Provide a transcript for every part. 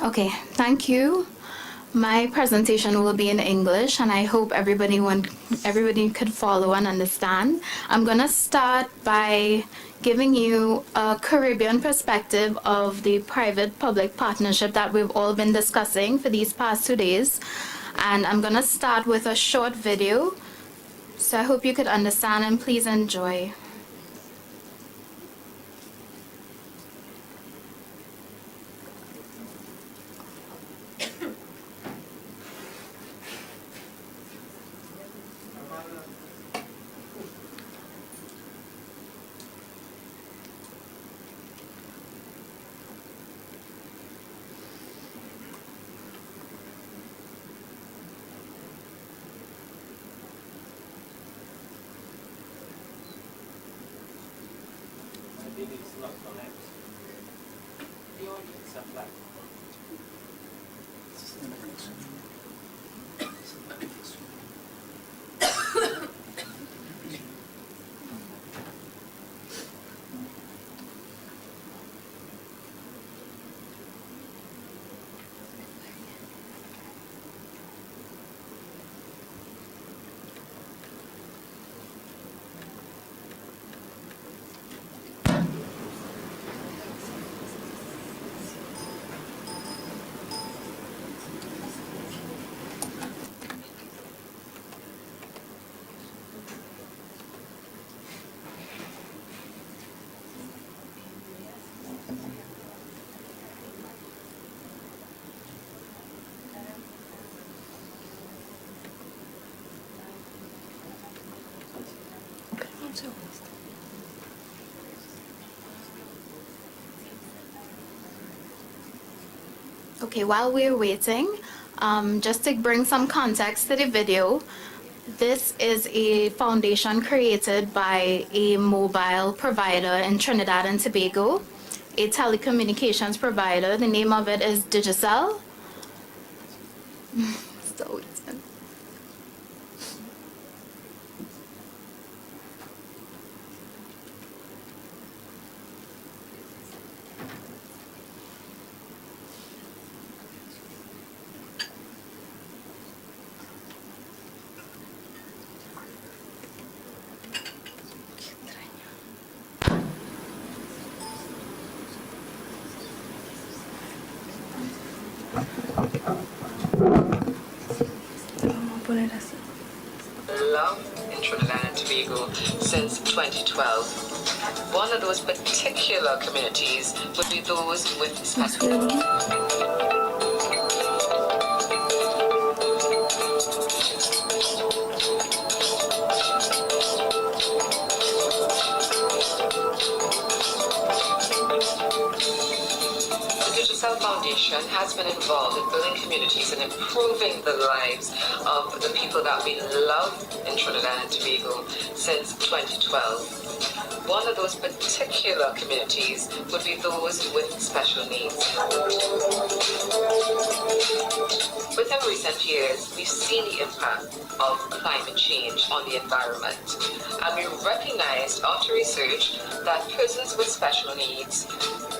Okay, thank you. My presentation will be in English, and I hope everybody could follow and understand. I'm gonna start by giving you a Caribbean perspective of the private-public partnership that we've all been discussing for these past 2 days. And I'm gonna start with a short video. So I hope you could understand, and please enjoy. Okay, while we're waiting, just to bring some context to the video, this is a foundation created by a mobile provider in Trinidad and Tobago, a telecommunications provider. The name of it is Digicel. Still waiting. Love in Trinidad and Tobago since 2012. One of those particular communities would be those with special. Foundation has been involved in building communities and improving the lives of the people that we love in Trinidad and Tobago since 2012. One of those particular communities would be those with special needs. Within recent years, we've seen the impact of climate change on the environment, and we recognized after research that persons with special needs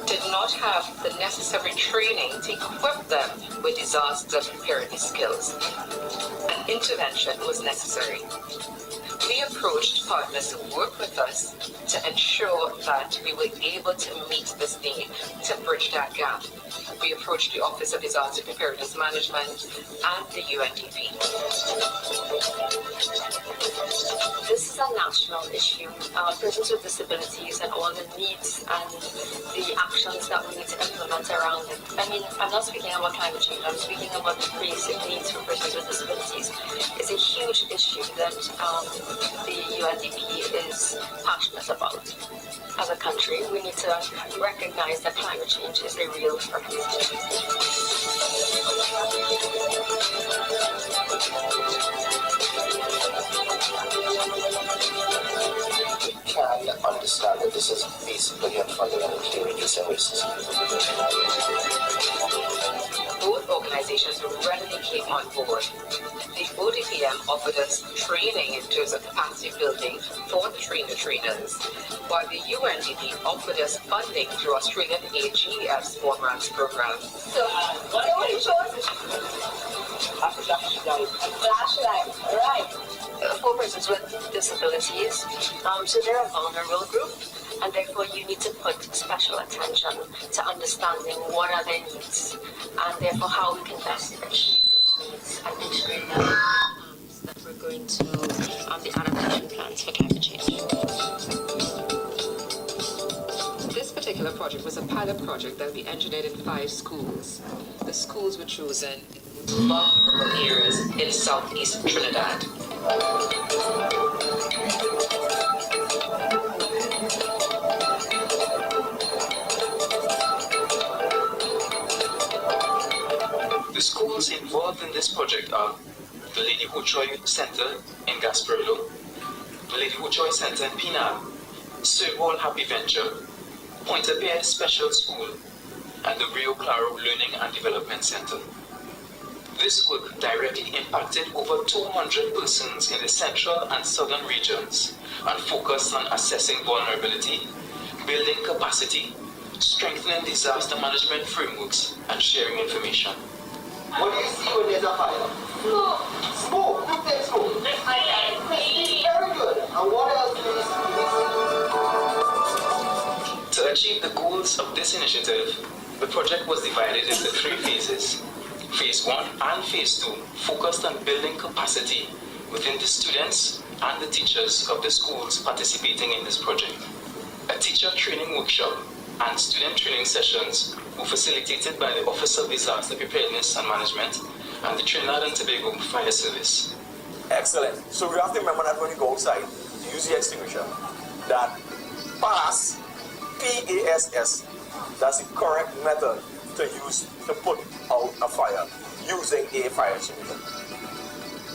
did not have the necessary training to equip them with disaster preparedness skills. An intervention was necessary. We approached partners who worked with us to ensure that we were able to meet this need, to bridge that gap. We approached the Office of Disaster Preparedness Management and the UNDP. This is a national issue. Persons with disabilities and all the needs and the actions that we need to implement around it. I mean, I'm not speaking about climate change, I'm speaking about the basic needs for persons with disabilities. It's a huge issue that the UNDP is passionate about. As a country, we need to recognize that climate change is a real threat. Can understand that this is basically unfunded and clearing services. Both organizations organizations readily came on board. The ODPM offered us training in terms of capacity building for the trainers, while the UNDP offered us funding through Australian AGF Small Grants Program. So, what are you chosen? A flashlight, right. For persons with disabilities, so they're a vulnerable group, and therefore you need to put special attention to understanding what are their needs, and therefore how we can best achieve those needs and integrate them that we're going to the adaptation plans for climate change. This particular project was a pilot project that we engineered in 5 schools. The schools were chosen in vulnerable areas in southeast Trinidad. The schools involved in this project are the Lady Huchoy Center in Gasperillo, the Lady Huchoy Center in Pinal, Serval Happy Venture, Pointe-a-Pierre Special School, and the Rio Claro Learning and Development Center. This work directly impacted over 200 persons in the central and southern regions and focused on assessing vulnerability, building capacity, strengthening disaster management frameworks, and sharing information. What do you see when there's a fire? Smoke. Smoke. Who takes smoke? Very good. And what else do you see? To achieve the goals of this initiative, the project was divided into 3 phases. Phase 1 and Phase 2 focused on building capacity within the students and the teachers of the schools participating in this project. A teacher training workshop and student training sessions were facilitated by the Office of Disaster Preparedness and Management and the Trinidad and Tobago Fire Service. Excellent. So we have to remember that when you go outside, to use the extinguisher, that PASS, P-A-S-S, that's the correct method to use to put out a fire using a fire extinguisher.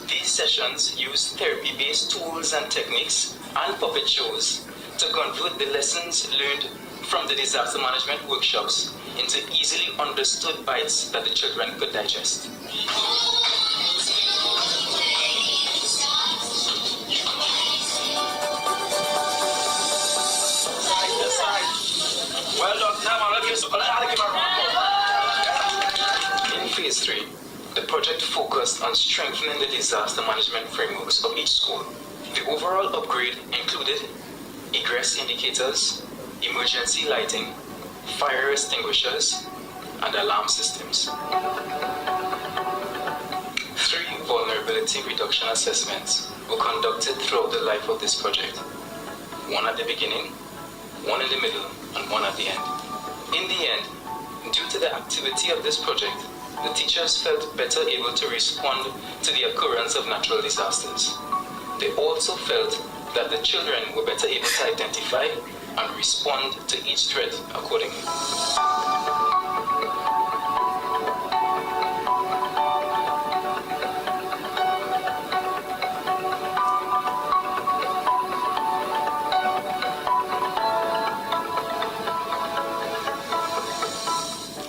These sessions use therapy-based tools and techniques and puppet shows to convert the lessons learned from the disaster management workshops into easily understood bites that the children could digest. Well done, In Phase 3, the project focused on strengthening the disaster management frameworks of each school. The overall upgrade included egress indicators, emergency lighting, fire extinguishers, and alarm systems. 3 vulnerability reduction assessments were conducted throughout the life of this project. 1 at the beginning, 1 in the middle, and 1 at the end. In the end, due to the activity of this project, the teachers felt better able to respond to the occurrence of natural disasters. They also felt that the children were better able to identify and respond to each threat accordingly.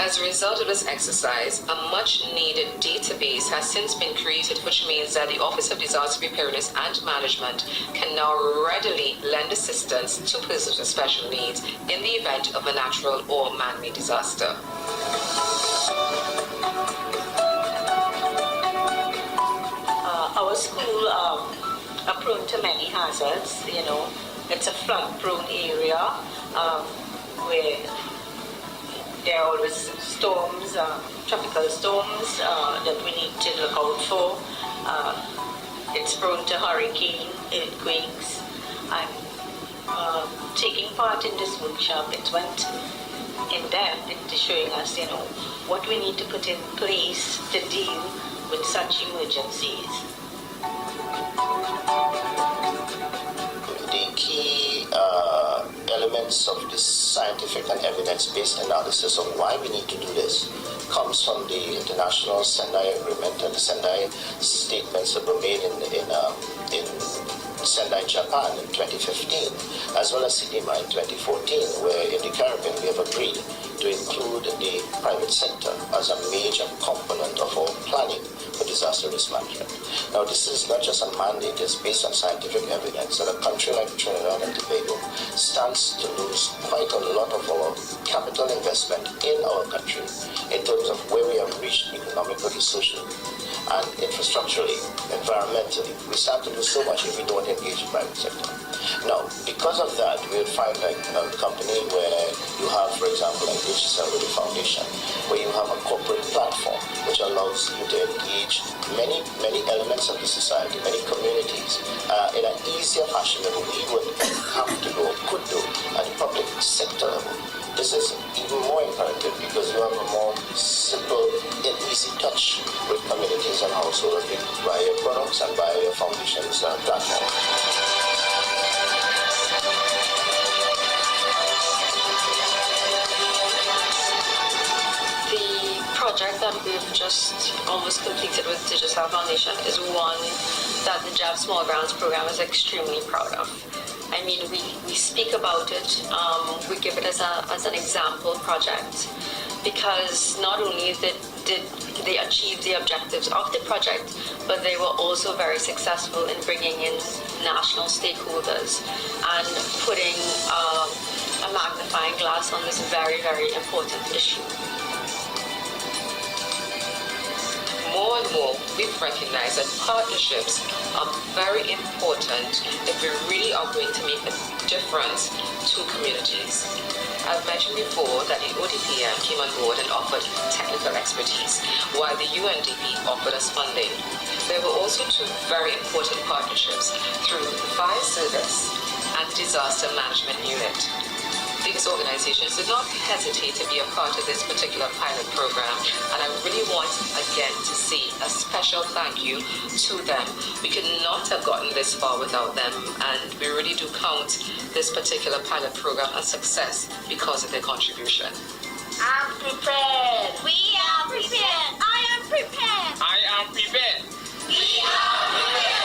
As a result of this exercise, a much-needed database has since been created, which means that the Office of Disaster Preparedness and Management can now readily lend assistance to persons with special needs in the event of a natural or man-made disaster. Our school are prone to many hazards. It's a flood-prone area where there are always storms, tropical storms that we need to look out for. It's prone to hurricane, earthquakes, and taking part in this workshop, it went in depth into showing us, what we need to put in place to deal with such emergencies. The key elements of this scientific and evidence-based analysis of why we need to do this comes from the International Sendai Agreement and the Sendai statements that were made in Sendai, Japan in 2015, as well as SELA in 2014, where in the Caribbean we have agreed to include the private sector as a major component of our planning for disaster risk management. Now, this is not just a mandate, it's based on scientific evidence that a country like Trinidad and Tobago stands to lose quite a lot of our capital investment in our country in terms of where we have reached economically, socially, and infrastructurally, environmentally. We stand to lose so much if we don't engage the private sector. Now, because of that, we would find like a company where you have, for example, like the Foundation, where you have a corporate platform which allows you to engage many elements of the society, many communities, in an easier fashion than we would have to do or could do at the public sector level. This is even more imperative because you have a more simple and easy touch with communities and households via your products and via your foundation's platform. Project that we've just almost completed with Digital Foundation is one that the JAB Small Grants Program is extremely proud of. I mean, we speak about it, we give it as an example project, because not only did they achieve the objectives of the project, but they were also very successful in bringing in national stakeholders and putting a magnifying glass on this very, very important issue. More and more, we've recognized that partnerships are very important if we really are going to make a difference to communities. I've mentioned before that the ODPM came on board and offered technical expertise, while the UNDP offered us funding. There were also two very important partnerships through the Fire Service and the Disaster Management Unit. These organizations did not hesitate to be a part of this particular pilot program, and I really want again to say a special thank you to them. We could not have gotten this far without them, and we really do count this particular pilot program a success because of their contribution. I'm prepared. We are prepared. I am prepared. I am prepared. We are prepared.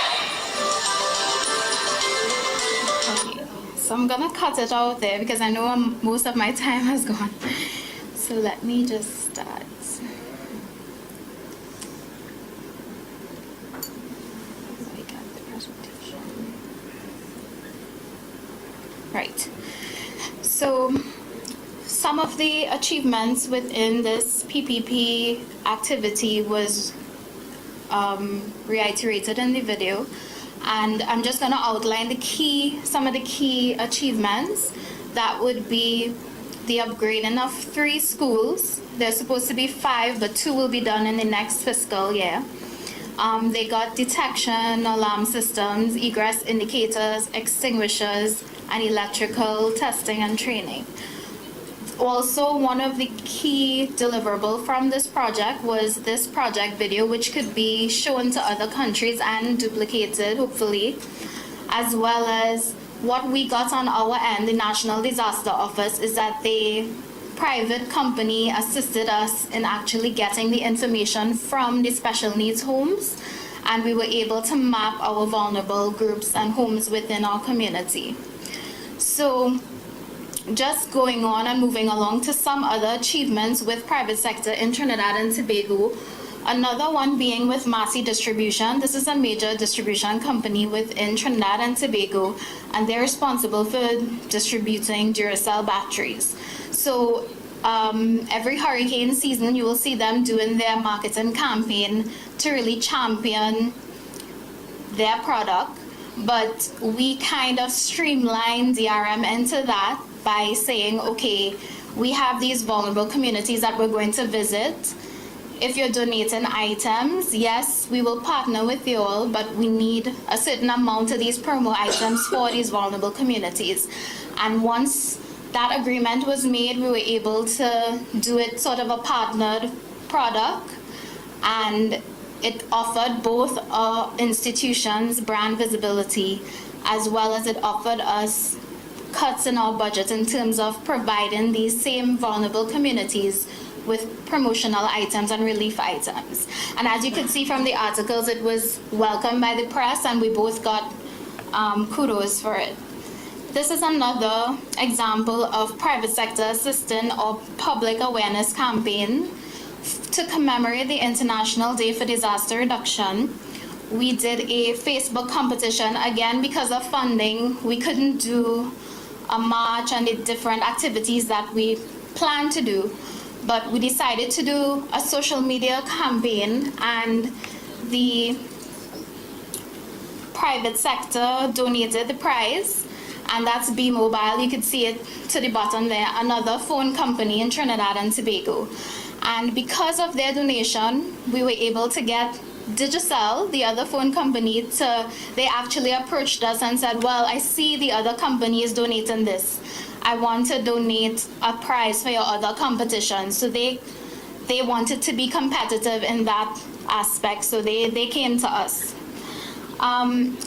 So I'm gonna cut it out there because I know most of my time has gone. So let me just start. I got the presentation. Right. So some of the achievements within this PPP activity was reiterated in the video. And I'm just going to outline some of the key achievements. That would be the upgrading of 3 schools. There's supposed to be 5, but 2 will be done in the next fiscal year. They got detection, alarm systems, egress indicators, extinguishers, and electrical testing and training. Also, one of the key deliverables from this project was this project video, which could be shown to other countries and duplicated, hopefully, as well as what we got on our end, the National Disaster Office, is that the private company assisted us in actually getting the information from the special needs homes, and we were able to map our vulnerable groups and homes within our community. So, just going on and moving along to some other achievements with private sector in Trinidad and Tobago. Another one being with Massey Distribution. This is a major distribution company within Trinidad and Tobago, and they're responsible for distributing Duracell batteries. So every hurricane season, you will see them doing their marketing campaign to really champion their product. But we kind of streamlined DRM into that by saying, okay, we have these vulnerable communities that we're going to visit. If you're donating items, yes, we will partner with you all, but we need a certain amount of these promo items for these vulnerable communities. And once that agreement was made, we were able to do it sort of a partnered product, and it offered both our institutions brand visibility, as well as it offered us cuts in our budget in terms of providing these same vulnerable communities with promotional items and relief items. And as you can see from the articles, it was welcomed by the press, and we both got kudos for it. This is another example of private sector assisting or public awareness campaign to commemorate the International Day for Disaster Reduction. We did a Facebook competition. Again, because of funding, we couldn't do a march and the different activities that we planned to do. But we decided to do a social media campaign, and the private sector donated the prize, and that's B Mobile. You could see it to the bottom there, another phone company in Trinidad and Tobago. And because of their donation, we were able to get Digicel, the other phone company, they actually approached us and said, well, I see the other company is donating this. I want to donate a prize for your other competition. So they wanted to be competitive in that aspect, so they came to us.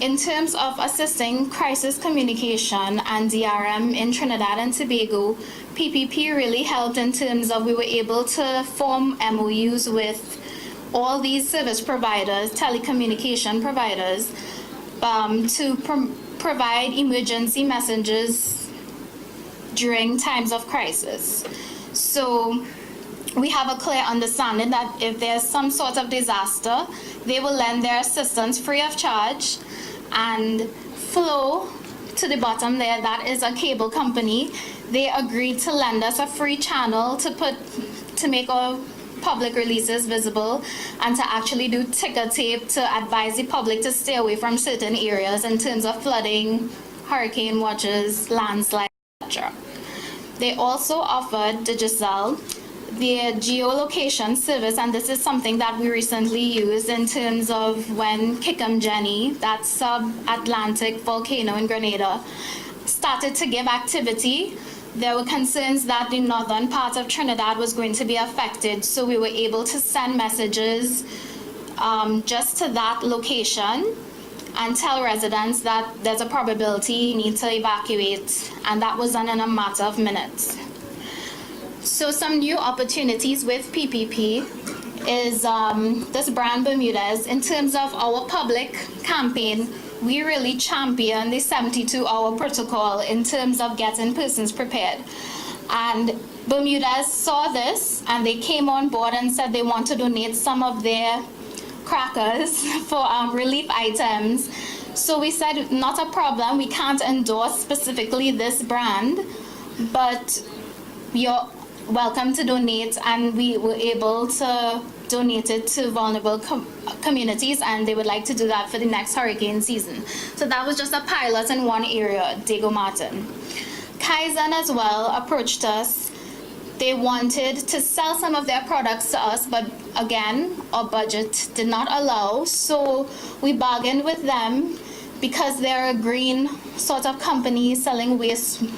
In terms of assisting crisis communication and DRM in Trinidad and Tobago, PPP really helped in terms of we were able to form MOUs with all these service providers, telecommunication providers, to provide emergency messages during times of crisis. So we have a clear understanding that if there's some sort of disaster, they will lend their assistance free of charge. And Flow, to the bottom there, that is a cable company. They agreed to lend us a free channel to make our public releases visible and to actually do ticker tape to advise the public to stay away from certain areas in terms of flooding, hurricane watches, landslides, etc. They also offered Digicel their geolocation service, and this is something that we recently used in terms of when Kickham Jenny, that sub-Atlantic volcano in Grenada, started to give activity. There were concerns that the northern part of Trinidad was going to be affected, so we were able to send messages just to that location and tell residents that there's a probability you need to evacuate, and that was done in a matter of minutes. So some new opportunities with PPP is this brand Bermudez. In terms of our public campaign, we really champion the 72-hour protocol in terms of getting persons prepared. And Bermudez saw this and they came on board and said they want to donate some of their crackers for relief items. So we said, not a problem, we can't endorse specifically this brand, but you're welcome to donate, and we were able to donate it to vulnerable communities, and they would like to do that for the next hurricane season. So that was just a pilot in one area, Diego Martin. Kaizen as well approached us. They wanted to sell some of their products to us, but again, our budget did not allow, so we bargained with them. Because they're a green sort of company selling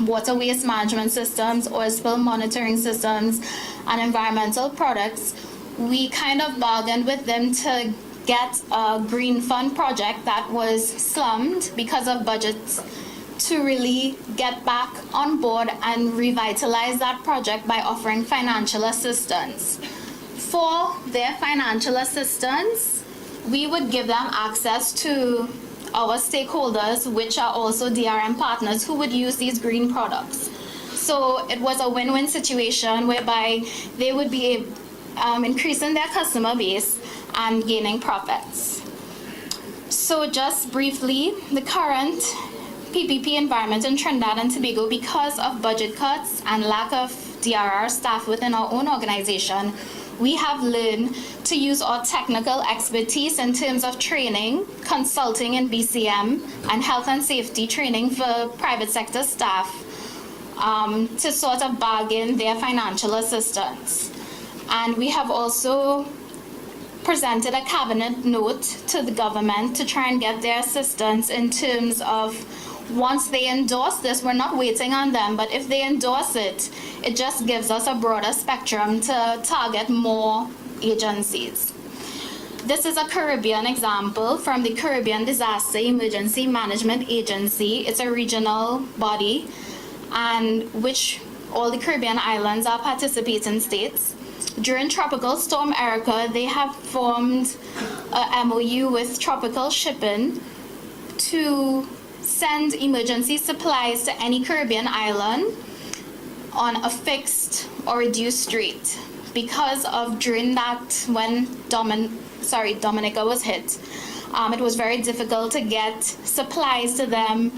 water waste management systems, oil spill monitoring systems, and environmental products, we kind of bargained with them to get a green fund project that was slummed because of budgets, to really get back on board and revitalize that project by offering financial assistance. For their financial assistance, we would give them access to our stakeholders, which are also DRM partners who would use these green products. So it was a win-win situation whereby they would be increasing their customer base and gaining profits. So just briefly, the current PPP environment in Trinidad and Tobago, because of budget cuts and lack of DRR staff within our own organization, we have learned to use our technical expertise in terms of training, consulting in BCM, and health and safety training for private sector staff to sort of bargain their financial assistance. And we have also presented a cabinet note to the government to try and get their assistance in terms of, once they endorse this, we're not waiting on them, but if they endorse it, it just gives us a broader spectrum to target more agencies. This is a Caribbean example from the Caribbean Disaster Emergency Management Agency. It's a regional body, and which all the Caribbean islands are participating states. During Tropical Storm Erica, they have formed a MOU with Tropical Shipping to send emergency supplies to any Caribbean island on a fixed or reduced rate. Because of during that, when Dominica was hit, it was very difficult to get supplies to them.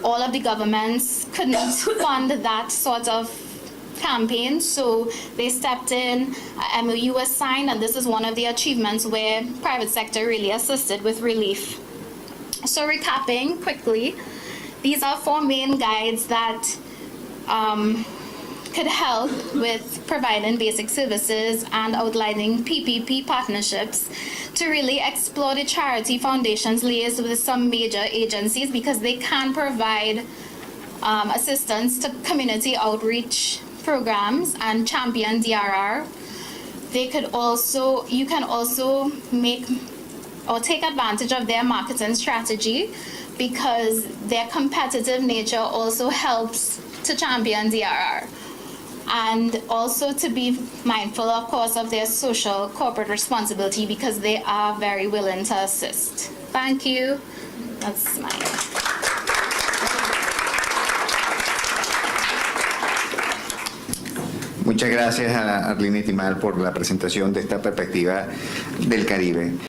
All of the governments couldn't fund that sort of campaign, so they stepped in, a MOU was signed, and this is one of the achievements where private sector really assisted with relief. So recapping quickly, these are 4 main guides that could help with providing basic services and outlining PPP partnerships to really explore the charity foundations liaised with some major agencies, because they can provide assistance to community outreach programs and champion DRR. You can also make or take advantage of their marketing strategy, because their competitive nature also helps to champion DRR. And also to be mindful, of course, of their social corporate responsibility, because they are very willing to assist. Thank you. That's mine. Muchas gracias a Arlini Timal por la presentación de esta perspectiva del Caribe.